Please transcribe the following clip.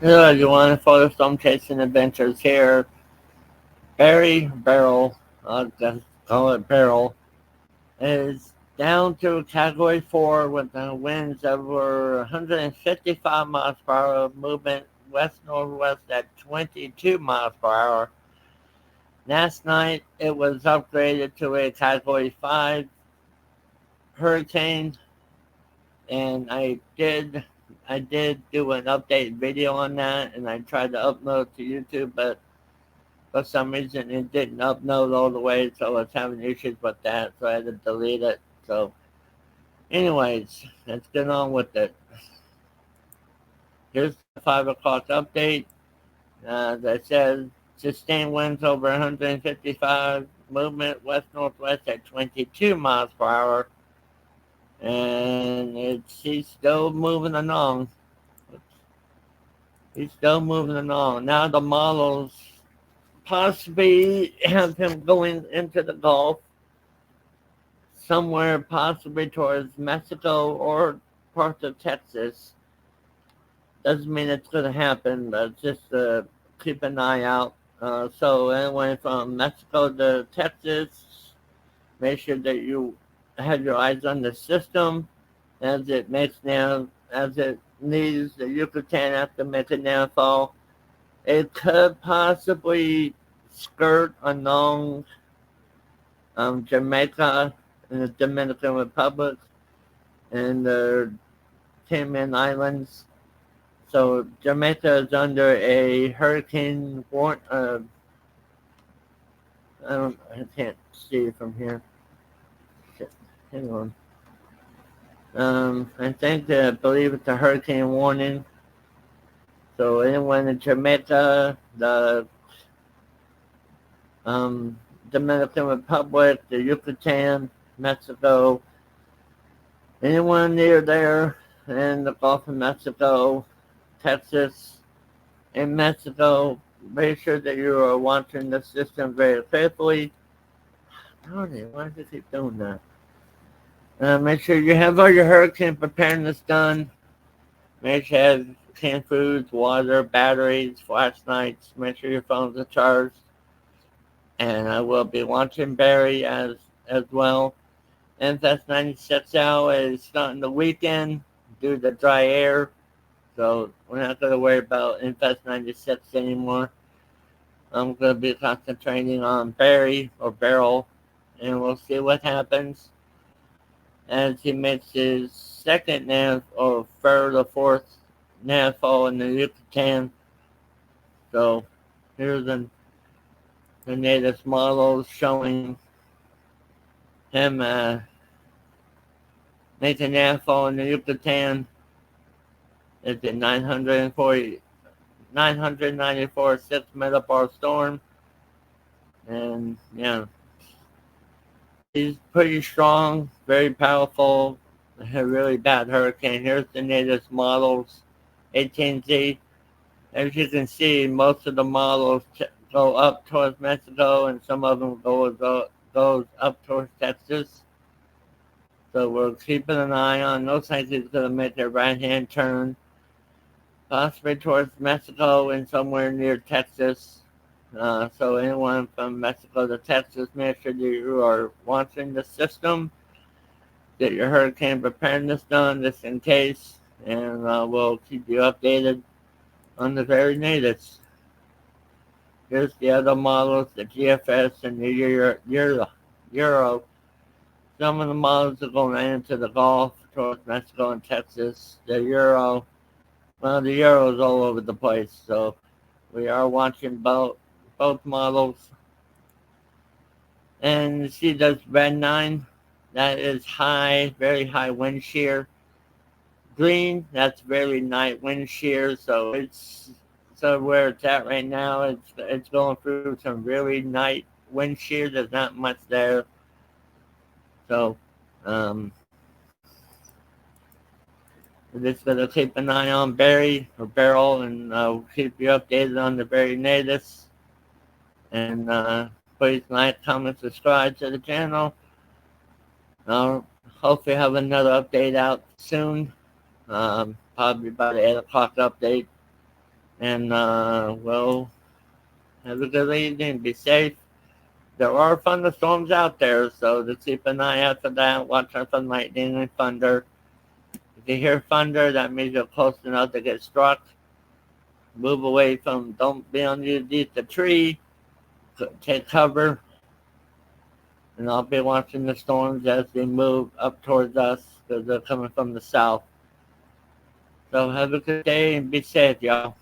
You want to follow some chasing adventures here. Beryl, I'll just call it Beryl, is down to Category 4 with the winds over 155 miles per hour, movement west-northwest at 22 miles per hour. Last night, it was upgraded to a Category 5 hurricane, and I did do an update video on that, and I tried to upload to YouTube, but for some reason it didn't upload all the way, so I was having issues with that, so I had to delete it. So, anyways, let's get on with it. Here's the 5 o'clock update. As I said, sustained winds over 155, movement west-northwest at 22 miles per hour, and he's still moving along. He's still moving along. Now the models possibly have him going into the Gulf, somewhere possibly towards Mexico or parts of Texas. Doesn't mean it's going to happen, but just keep an eye out. So anyway, from Mexico to Texas, make sure that you have your eyes on the system as it makes now, as it leaves the Yucatan after making landfall. It could possibly skirt along Jamaica and the Dominican Republic and the Cayman Islands. So Jamaica is under a hurricane warning. I can't see it from here. Shit. Hang on. I believe it's a hurricane warning. So anyone in Jamaica, the Dominican Republic, the Yucatan, Mexico, anyone near there in the Gulf of Mexico, Texas, and Mexico, make sure that you are watching the system very carefully. Why does it keep doing that? Make sure you have all your hurricane preparedness done. Make sure you have canned foods, water, batteries, flashlights. Make sure your phones are charged. And I will be watching Barry as well. NFS 96 out is starting the weekend due to dry air. So we're not going to worry about NFS 96 anymore. I'm going to be concentrating on Barry or Beryl, and we'll see what happens as he makes his second or third or fourth landfall in the Yucatan. So here's the latest models showing him making landfall in the Yucatan. It's a 994 6 millibar storm, and yeah, he's pretty strong, very powerful, a really bad hurricane. Here's the latest models, 18Z. As you can see, most of the models go up towards Mexico, and some of them goes up towards Texas. So we're keeping an eye on. Looks like he's going to make a right-hand turn, possibly towards Mexico and somewhere near Texas. So anyone from Mexico to Texas, make sure that you are watching the system, get your hurricane preparedness done just in case, and we'll keep you updated on the very latest. Here's the other models, the GFS and the Euro. Some of the models are going into the Gulf towards Mexico and Texas. The Euro is all over the place, so we are watching both models. And you see this red 9, that is high, very high wind shear. Green, that's very light wind shear, so where it's at right now, it's going through some really light wind shear. There's not much there. So we're just going to keep an eye on Barry or Beryl, and keep you updated on the very latest. And please like, comment, subscribe to the channel. I'll hopefully have another update out soon, probably by the 8 o'clock update. And, well, have a good evening. Be safe. There are thunderstorms out there, so just keep an eye out for that. Watch out for lightning and thunder. If you hear thunder, that means you're close enough to get struck. Move away from, don't be underneath the tree. Take cover. And I'll be watching the storms as they move up towards us because they're coming from the south. So have a good day and be safe, y'all.